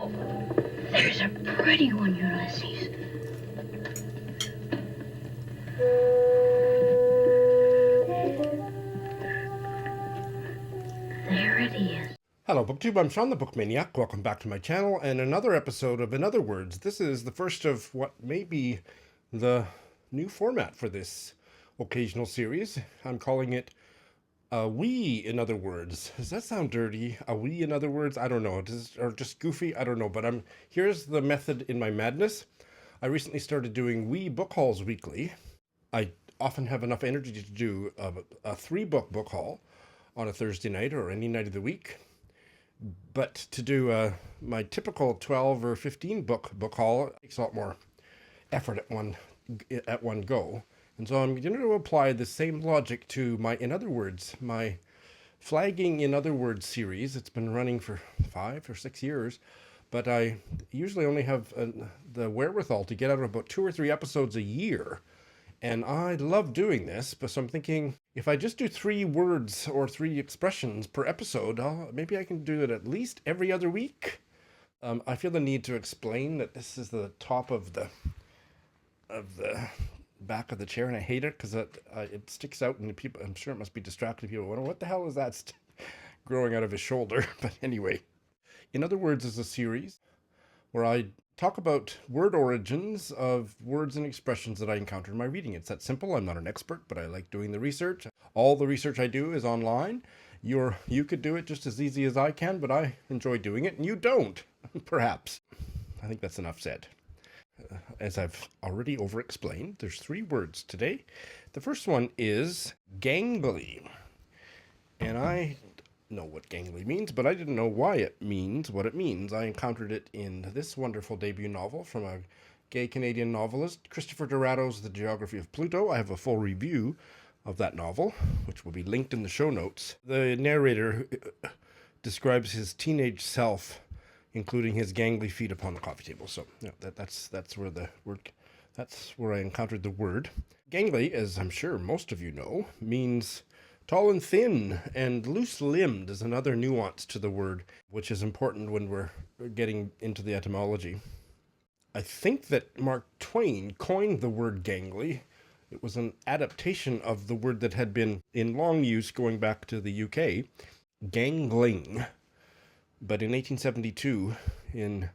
There's a pretty one, Ulysses. There it is. Hello BookTube, I'm Sean the Book Maniac. Welcome back to my channel and another episode of In Other Words. This is the first of what may be the new format for this occasional series. I'm calling it a wee in other words. Does that sound dirty? A wee in other words? I don't know. Or just goofy? I don't know. But here's the method in my madness. I recently started doing wee book hauls weekly. I often have enough energy to do a 3-book haul on a Thursday night or any night of the week. But to do my typical 12 or 15 book haul takes a lot more effort at one go. And so I'm going to apply the same logic to my In Other Words, my flagging In Other Words series. It's been running for 5 or 6 years, but I usually only have the wherewithal to get out about 2 or 3 episodes a year. And I love doing this, but so I'm thinking if I just do 3 words or 3 expressions per episode, maybe I can do it at least every other week. I feel the need to explain that this is the top of the back of the chair, and I hate it because it sticks out, and people, I'm sure it must be distracting people. Wonder what the hell is that growing out of his shoulder? But anyway, In Other Words is a series where I talk about word origins of words and expressions that I encounter in my reading. It's that simple. I'm not an expert, but I like doing the research. All the research I do is online. You could do it just as easy as I can, but I enjoy doing it, and you don't, perhaps. I think that's enough said. As I've already over-explained, there's 3 words today. The first one is gangly. And I know what gangly means, but I didn't know why it means what it means. I encountered it in this wonderful debut novel from a gay Canadian novelist, Christopher DiRaddo's The Geography of Pluto. I have a full review of that novel, which will be linked in the show notes. The narrator describes his teenage self, including his gangly feet upon the coffee table. So yeah, that's where I encountered the word. Gangly, as I'm sure most of you know, means tall and thin, and loose-limbed is another nuance to the word, which is important when we're getting into the etymology. I think that Mark Twain coined the word gangly. It was an adaptation of the word that had been in long use going back to the UK, gangling. But in 1872, in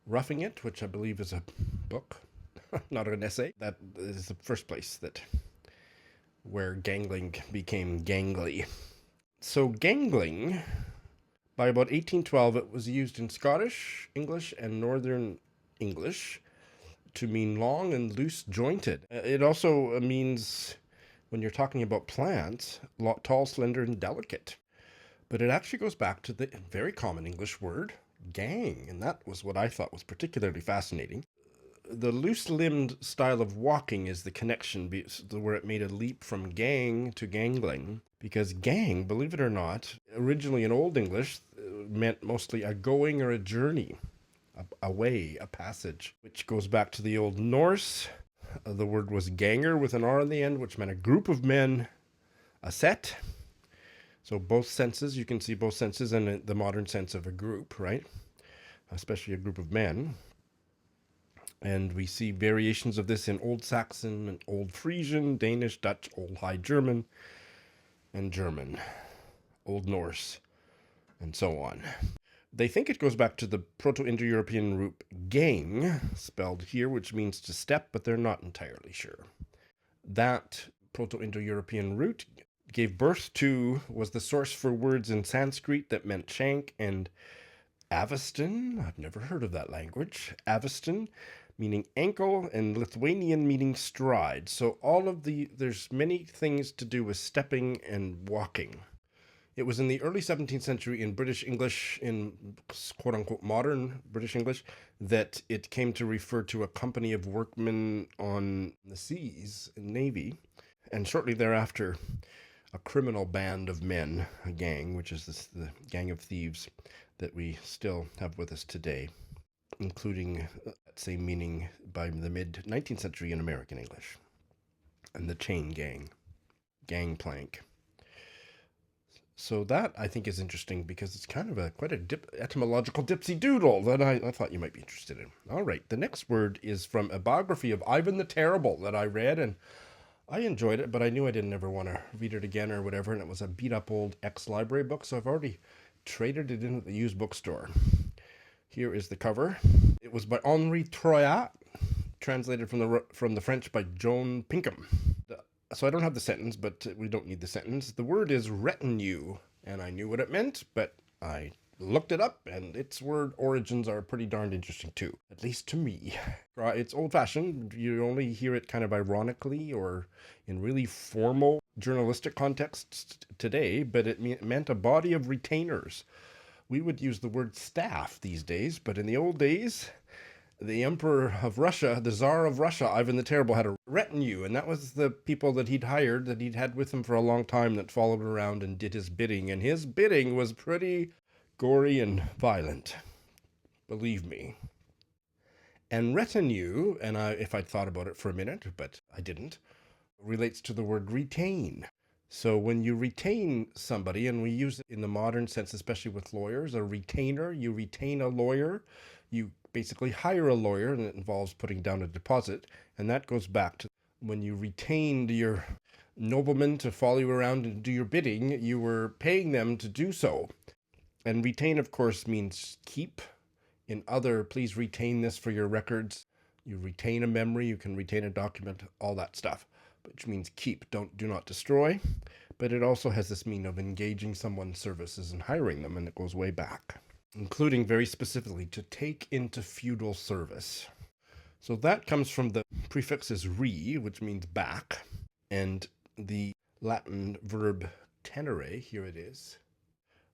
Roughing It, which I believe is a book, not an essay, that is the first place where gangling became gangly. So gangling, by about 1812, it was used in Scottish English and Northern English to mean long and loose jointed. It also means, when you're talking about plants, tall, slender, and delicate. But it actually goes back to the very common English word, gang, and that was what I thought was particularly fascinating. The loose-limbed style of walking is the connection where it made a leap from gang to gangling, because gang, believe it or not, originally in Old English meant mostly a going or a journey, a way, a passage, which goes back to the Old Norse. The word was gangr with an R on the end, which meant a group of men, a set. So both senses, you can see both senses in the modern sense of a group, right? Especially a group of men. And we see variations of this in Old Saxon and Old Frisian, Danish, Dutch, Old High German, and German, Old Norse, and so on. They think it goes back to the Proto-Indo-European root ghengh, spelled here, which means to step, but they're not entirely sure. That Proto-Indo-European root gave birth to, was the source for words in Sanskrit that meant shank and avestan. I've never heard of that language. Avestan, meaning ankle, and Lithuanian meaning stride. So there's many things to do with stepping and walking. It was in the early 17th century in British English, in quote-unquote modern British English, that it came to refer to a company of workmen on the seas, Navy, and shortly thereafter, a criminal band of men, a gang, which is the gang of thieves that we still have with us today, including that same meaning by the mid-19th century in American English, and the chain gang, gangplank. So that, I think, is interesting because it's kind of quite a etymological dipsy doodle that I thought you might be interested in. All right, the next word is from a biography of Ivan the Terrible that I read, and I enjoyed it, but I knew I didn't ever want to read it again or whatever, and it was a beat-up old ex-library book, so I've already traded it in at the used bookstore. Here is the cover. It was by Henri Troyat, translated from the French by Joan Pinkham. So I don't have the sentence, but we don't need the sentence. The word is retinue, and I knew what it meant, but I looked it up, and its word origins are pretty darned interesting too, at least to me. It's old-fashioned. You only hear it kind of ironically or in really formal journalistic contexts today, but it meant a body of retainers. We would use the word staff these days, but in the old days, the Emperor of Russia, the Tsar of Russia, Ivan the Terrible, had a retinue, and that was the people that he'd hired, that he'd had with him for a long time, that followed around and did his bidding, and his bidding was pretty gory and violent, believe me. And retinue, and if I'd thought about it for a minute, but I didn't, relates to the word retain. So when you retain somebody, and we use it in the modern sense, especially with lawyers, a retainer, you retain a lawyer, you basically hire a lawyer, and it involves putting down a deposit, and that goes back to when you retained your nobleman to follow you around and do your bidding, you were paying them to do so. And retain, of course, means keep. Please retain this for your records. You retain a memory, you can retain a document, all that stuff, which means keep, do not destroy. But it also has this meaning of engaging someone's services and hiring them, and it goes way back, including very specifically to take into feudal service. So that comes from the prefixes re, which means back, and the Latin verb tenere, here it is,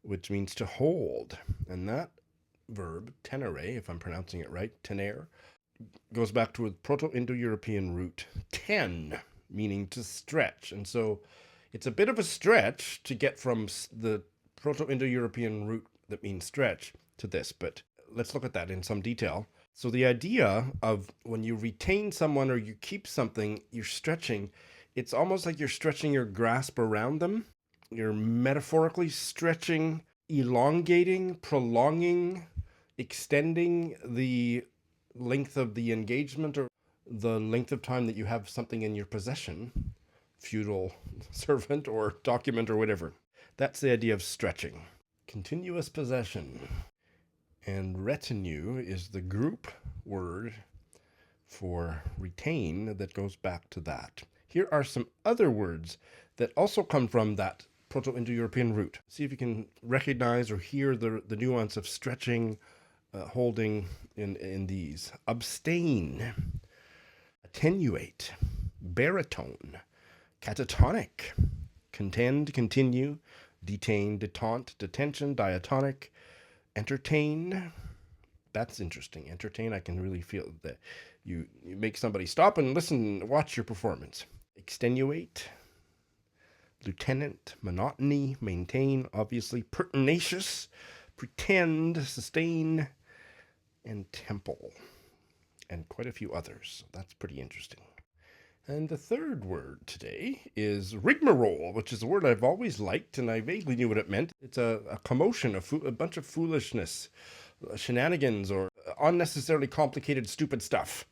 which means to hold. And that verb, tenere, if I'm pronouncing it right, tenere, goes back to a Proto-Indo-European root, ten, meaning to stretch. And so it's a bit of a stretch to get from the Proto-Indo-European root that means stretch to this, but let's look at that in some detail. So the idea of when you retain someone or you keep something, you're stretching. It's almost like you're stretching your grasp around them. You're metaphorically stretching, elongating, prolonging, extending the length of the engagement or the length of time that you have something in your possession, feudal servant or document or whatever. That's the idea of stretching. Continuous possession. And retinue is the group word for retain that goes back to that. Here are some other words that also come from that Proto-Indo-European root. See if you can recognize or hear the nuance of stretching, holding in these. Abstain, attenuate, baritone, catatonic, contend, continue, detain, detente, detention, diatonic, entertain. That's interesting. Entertain, I can really feel that you make somebody stop and listen, watch your performance. Extenuate, lieutenant, monotony, maintain, obviously, pertinacious, pretend, sustain, and temple, and quite a few others. That's pretty interesting. And the third word today is rigmarole, which is a word I've always liked, and I vaguely knew what it meant. It's a commotion, a bunch of foolishness, shenanigans, or unnecessarily complicated, stupid stuff.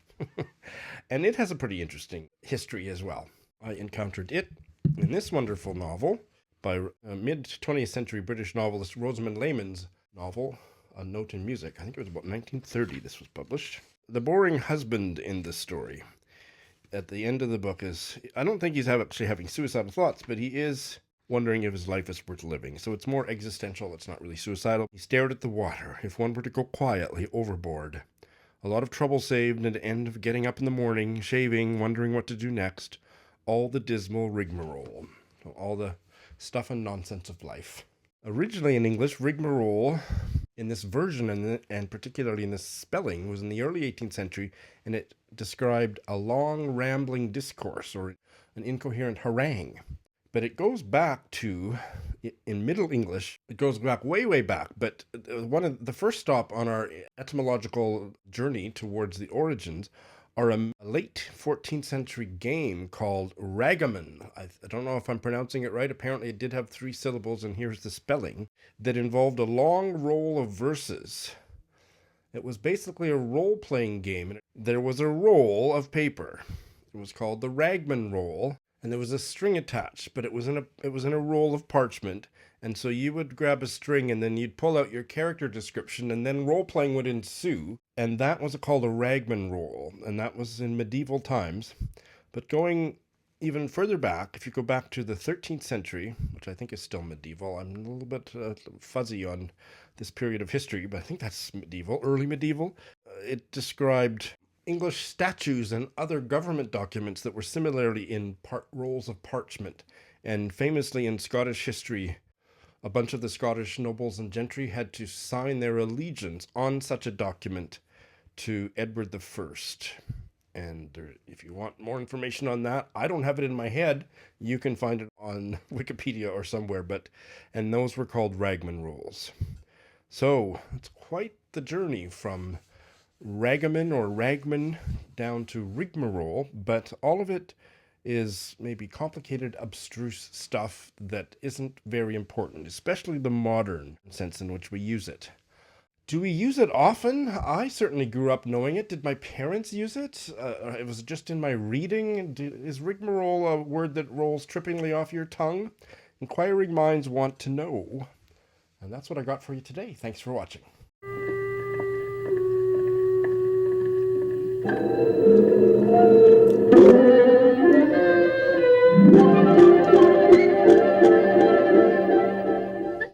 And it has a pretty interesting history as well. I encountered it in this wonderful novel by mid-20th century British novelist Rosamund Layman's novel, A Note in Music. I think it was about 1930 this was published. The boring husband in this story at the end of the book is, I don't think he's actually having suicidal thoughts, but he is wondering if his life is worth living. So it's more existential. It's not really suicidal. He stared at the water. If one were to go quietly overboard. A lot of trouble saved, and the end of getting up in the morning, shaving, wondering what to do next. All the dismal rigmarole. All the stuff and nonsense of life. Originally in English, rigmarole, in this version and particularly in this spelling, was in the early 18th century, and it described a long rambling discourse or an incoherent harangue. But it goes back to, in Middle English, it goes back way, way back. But one of the first stop on our etymological journey towards the origins are a late 14th century game called ragman. I don't know if I'm pronouncing it right. Apparently it did have 3 syllables, and here's the spelling, that involved a long roll of verses. It was basically a role-playing game. There was a roll of paper. It was called the ragman roll, and there was a string attached, but it was in a roll of parchment. And so you would grab a string, and then you'd pull out your character description, and then role-playing would ensue. And that was called a ragman roll, and that was in medieval times. But going even further back, if you go back to the 13th century, which I think is still medieval, I'm a little bit fuzzy on this period of history, but I think that's medieval, early medieval. It described English statues and other government documents that were similarly in rolls of parchment. And famously in Scottish history, a bunch of the Scottish nobles and gentry had to sign their allegiance on such a document to Edward I. And if you want more information on that, I don't have it in my head. You can find it on Wikipedia or somewhere, and those were called ragman rolls. So it's quite the journey from ragaman or ragman down to rigmarole, but all of it is maybe complicated, abstruse stuff that isn't very important, especially the modern sense in which we use it. Do we use it often? I certainly grew up knowing it. Did my parents use it? It was just in my reading. Is rigmarole a word that rolls trippingly off your tongue? Inquiring minds want to know. And that's what I got for you today. Thanks for watching.